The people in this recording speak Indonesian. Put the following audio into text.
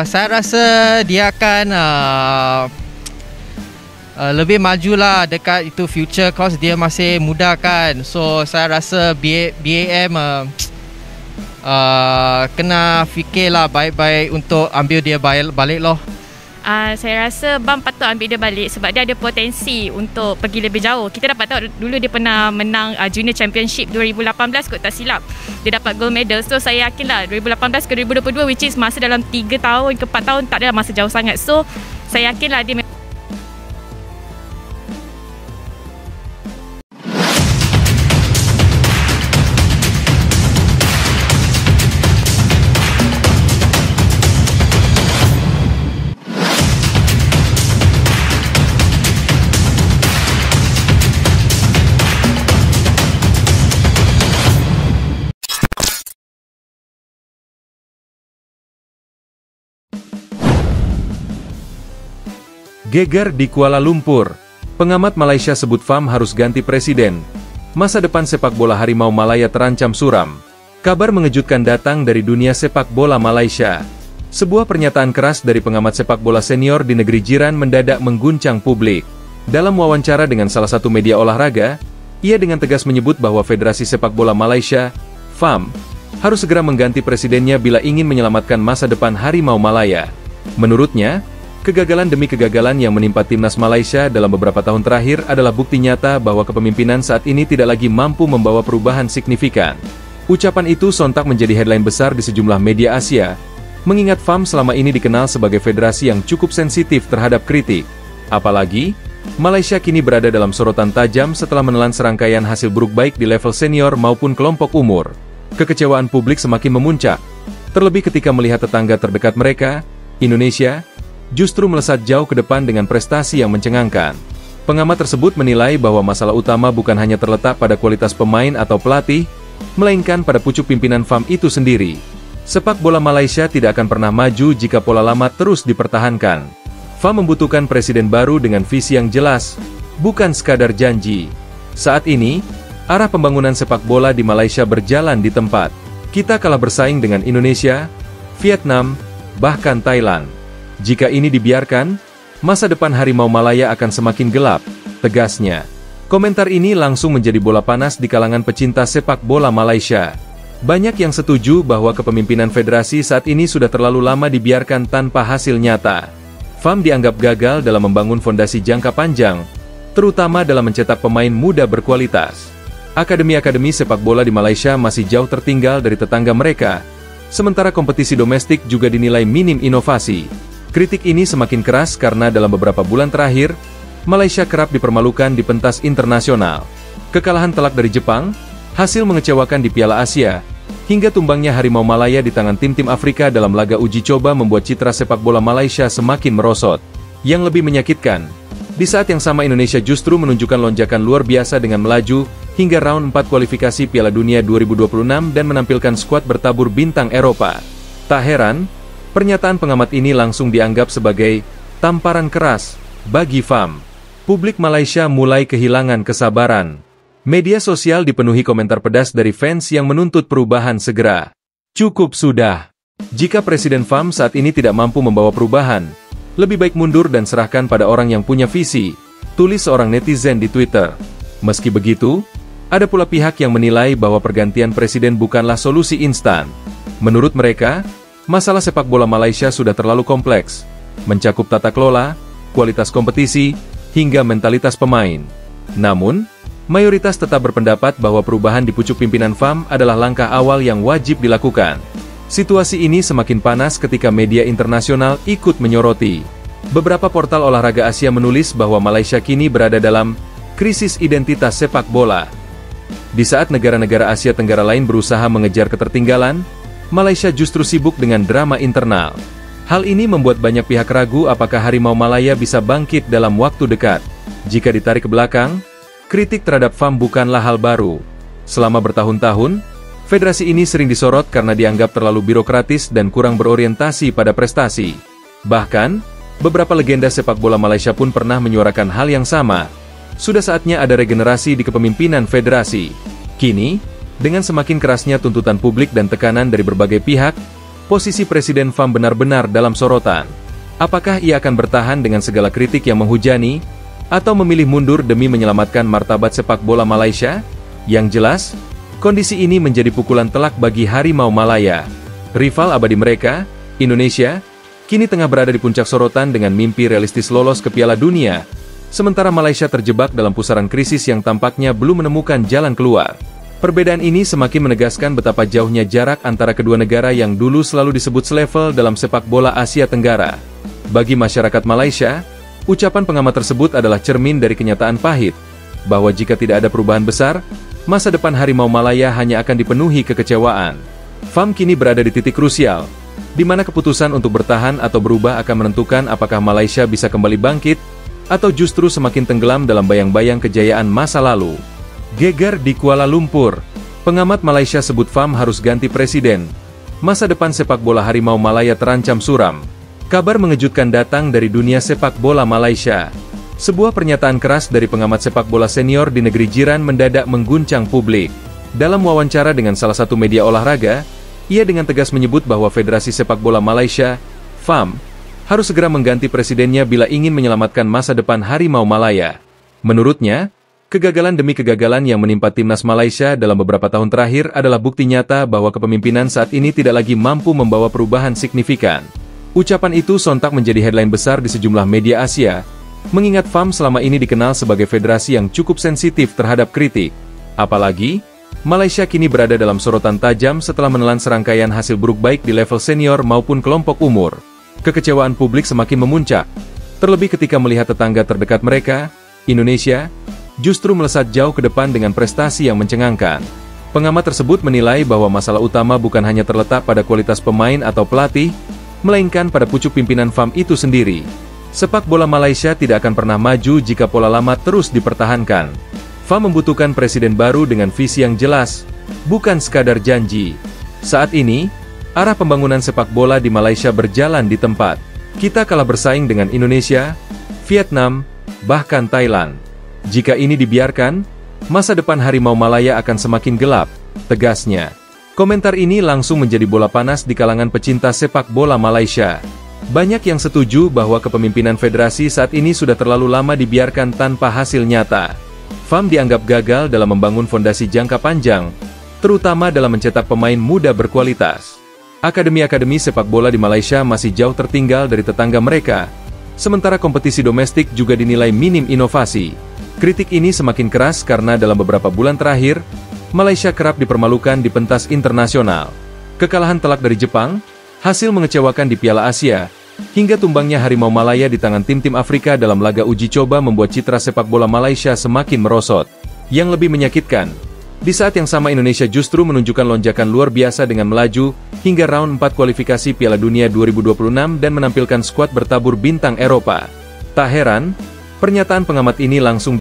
Saya rasa dia akan lebih majulah dekat itu future, cause dia masih muda kan. So saya rasa BAM kena fikirlah baik-baik untuk ambil dia balik loh. Saya rasa BAM patut ambil dia balik sebab dia ada potensi untuk pergi lebih jauh. Kita dapat tahu dulu dia pernah menang Junior Championship 2018 kot tak silap. Dia dapat gold medal. So saya yakinlah 2018 ke 2022, which is masa dalam 3 tahun ke 4 tahun, tak ada masa jauh sangat. So saya yakinlah dia Geger di Kuala Lumpur. Pengamat Malaysia sebut FAM harus ganti presiden. Masa depan sepak bola Harimau Malaya terancam suram. Kabar mengejutkan datang dari dunia sepak bola Malaysia. Sebuah pernyataan keras dari pengamat sepak bola senior di negeri jiran mendadak mengguncang publik. Dalam wawancara dengan salah satu media olahraga, ia dengan tegas menyebut bahwa Federasi Sepak Bola Malaysia, FAM, harus segera mengganti presidennya bila ingin menyelamatkan masa depan Harimau Malaya. Menurutnya, kegagalan demi kegagalan yang menimpa timnas Malaysia dalam beberapa tahun terakhir adalah bukti nyata bahwa kepemimpinan saat ini tidak lagi mampu membawa perubahan signifikan. Ucapan itu sontak menjadi headline besar di sejumlah media Asia, mengingat FAM selama ini dikenal sebagai federasi yang cukup sensitif terhadap kritik. Apalagi, Malaysia kini berada dalam sorotan tajam setelah menelan serangkaian hasil buruk baik di level senior maupun kelompok umur. Kekecewaan publik semakin memuncak, terlebih ketika melihat tetangga terdekat mereka, Indonesia, justru melesat jauh ke depan dengan prestasi yang mencengangkan. Pengamat tersebut menilai bahwa masalah utama bukan hanya terletak pada kualitas pemain atau pelatih, melainkan pada pucuk pimpinan FAM itu sendiri. Sepak bola Malaysia tidak akan pernah maju jika pola lama terus dipertahankan. FAM membutuhkan presiden baru dengan visi yang jelas, bukan sekadar janji. Saat ini, arah pembangunan sepak bola di Malaysia berjalan di tempat. Kita kalah bersaing dengan Indonesia, Vietnam, bahkan Thailand. Jika ini dibiarkan, masa depan Harimau Malaya akan semakin gelap, tegasnya. Komentar ini langsung menjadi bola panas di kalangan pecinta sepak bola Malaysia. Banyak yang setuju bahwa kepemimpinan federasi saat ini sudah terlalu lama dibiarkan tanpa hasil nyata. FAM dianggap gagal dalam membangun fondasi jangka panjang, terutama dalam mencetak pemain muda berkualitas. Akademi-akademi sepak bola di Malaysia masih jauh tertinggal dari tetangga mereka, sementara kompetisi domestik juga dinilai minim inovasi. Kritik ini semakin keras karena dalam beberapa bulan terakhir, Malaysia kerap dipermalukan di pentas internasional. Kekalahan telak dari Jepang, hasil mengecewakan di Piala Asia, hingga tumbangnya Harimau Malaya di tangan tim-tim Afrika dalam laga uji coba membuat citra sepak bola Malaysia semakin merosot. Yang lebih menyakitkan, di saat yang sama Indonesia justru menunjukkan lonjakan luar biasa dengan melaju hingga round 4 kualifikasi Piala Dunia 2026 dan menampilkan skuad bertabur bintang Eropa. Tak heran, pernyataan pengamat ini langsung dianggap sebagai tamparan keras bagi FAM. Publik Malaysia mulai kehilangan kesabaran. Media sosial dipenuhi komentar pedas dari fans yang menuntut perubahan segera. Cukup sudah. Jika Presiden FAM saat ini tidak mampu membawa perubahan, lebih baik mundur dan serahkan pada orang yang punya visi, tulis seorang netizen di Twitter. Meski begitu, ada pula pihak yang menilai bahwa pergantian presiden bukanlah solusi instan. Menurut mereka, masalah sepak bola Malaysia sudah terlalu kompleks, mencakup tata kelola, kualitas kompetisi, hingga mentalitas pemain. Namun, mayoritas tetap berpendapat bahwa perubahan di pucuk pimpinan FAM adalah langkah awal yang wajib dilakukan. Situasi ini semakin panas ketika media internasional ikut menyoroti. Beberapa portal olahraga Asia menulis bahwa Malaysia kini berada dalam krisis identitas sepak bola. Di saat negara-negara Asia Tenggara lain berusaha mengejar ketertinggalan, Malaysia justru sibuk dengan drama internal. Hal ini membuat banyak pihak ragu apakah Harimau Malaya bisa bangkit dalam waktu dekat. Jika ditarik ke belakang, kritik terhadap FAM bukanlah hal baru. Selama bertahun-tahun, federasi ini sering disorot karena dianggap terlalu birokratis dan kurang berorientasi pada prestasi. Bahkan, beberapa legenda sepak bola Malaysia pun pernah menyuarakan hal yang sama. Sudah saatnya ada regenerasi di kepemimpinan federasi. Kini, dengan semakin kerasnya tuntutan publik dan tekanan dari berbagai pihak, posisi Presiden FAM benar-benar dalam sorotan. Apakah ia akan bertahan dengan segala kritik yang menghujani, atau memilih mundur demi menyelamatkan martabat sepak bola Malaysia? Yang jelas, kondisi ini menjadi pukulan telak bagi Harimau Malaya. Rival abadi mereka, Indonesia, kini tengah berada di puncak sorotan dengan mimpi realistis lolos ke Piala Dunia, sementara Malaysia terjebak dalam pusaran krisis yang tampaknya belum menemukan jalan keluar. Perbedaan ini semakin menegaskan betapa jauhnya jarak antara kedua negara yang dulu selalu disebut selevel dalam sepak bola Asia Tenggara. Bagi masyarakat Malaysia, ucapan pengamat tersebut adalah cermin dari kenyataan pahit, bahwa jika tidak ada perubahan besar, masa depan Harimau Malaya hanya akan dipenuhi kekecewaan. FAM kini berada di titik krusial, di mana keputusan untuk bertahan atau berubah akan menentukan apakah Malaysia bisa kembali bangkit, atau justru semakin tenggelam dalam bayang-bayang kejayaan masa lalu. Geger di Kuala Lumpur, pengamat Malaysia sebut FAM harus ganti presiden. Masa depan sepak bola Harimau Malaya terancam suram. Kabar mengejutkan datang dari dunia sepak bola Malaysia. Sebuah pernyataan keras dari pengamat sepak bola senior di negeri jiran mendadak mengguncang publik. Dalam wawancara dengan salah satu media olahraga, ia dengan tegas menyebut bahwa Federasi Sepak Bola Malaysia, FAM, harus segera mengganti presidennya bila ingin menyelamatkan masa depan Harimau Malaya. Menurutnya, kegagalan demi kegagalan yang menimpa timnas Malaysia dalam beberapa tahun terakhir adalah bukti nyata bahwa kepemimpinan saat ini tidak lagi mampu membawa perubahan signifikan. Ucapan itu sontak menjadi headline besar di sejumlah media Asia, mengingat FAM selama ini dikenal sebagai federasi yang cukup sensitif terhadap kritik. Apalagi, Malaysia kini berada dalam sorotan tajam setelah menelan serangkaian hasil buruk baik di level senior maupun kelompok umur. Kekecewaan publik semakin memuncak, terlebih ketika melihat tetangga terdekat mereka, Indonesia, justru melesat jauh ke depan dengan prestasi yang mencengangkan. Pengamat tersebut menilai bahwa masalah utama bukan hanya terletak pada kualitas pemain atau pelatih, melainkan pada pucuk pimpinan FAM itu sendiri. Sepak bola Malaysia tidak akan pernah maju jika pola lama terus dipertahankan. FAM membutuhkan presiden baru dengan visi yang jelas, bukan sekadar janji. Saat ini, arah pembangunan sepak bola di Malaysia berjalan di tempat. Kita kalah bersaing dengan Indonesia, Vietnam, bahkan Thailand. Jika ini dibiarkan, masa depan Harimau Malaya akan semakin gelap, tegasnya. Komentar ini langsung menjadi bola panas di kalangan pecinta sepak bola Malaysia. Banyak yang setuju bahwa kepemimpinan federasi saat ini sudah terlalu lama dibiarkan tanpa hasil nyata. FAM dianggap gagal dalam membangun fondasi jangka panjang, terutama dalam mencetak pemain muda berkualitas. Akademi-akademi sepak bola di Malaysia masih jauh tertinggal dari tetangga mereka, sementara kompetisi domestik juga dinilai minim inovasi. Kritik ini semakin keras karena dalam beberapa bulan terakhir, Malaysia kerap dipermalukan di pentas internasional. Kekalahan telak dari Jepang, hasil mengecewakan di Piala Asia, hingga tumbangnya Harimau Malaya di tangan tim-tim Afrika dalam laga uji coba membuat citra sepak bola Malaysia semakin merosot. Yang lebih menyakitkan, di saat yang sama Indonesia justru menunjukkan lonjakan luar biasa dengan melaju hingga round 4 kualifikasi Piala Dunia 2026 dan menampilkan skuad bertabur bintang Eropa. Tak heran, pernyataan pengamat ini langsung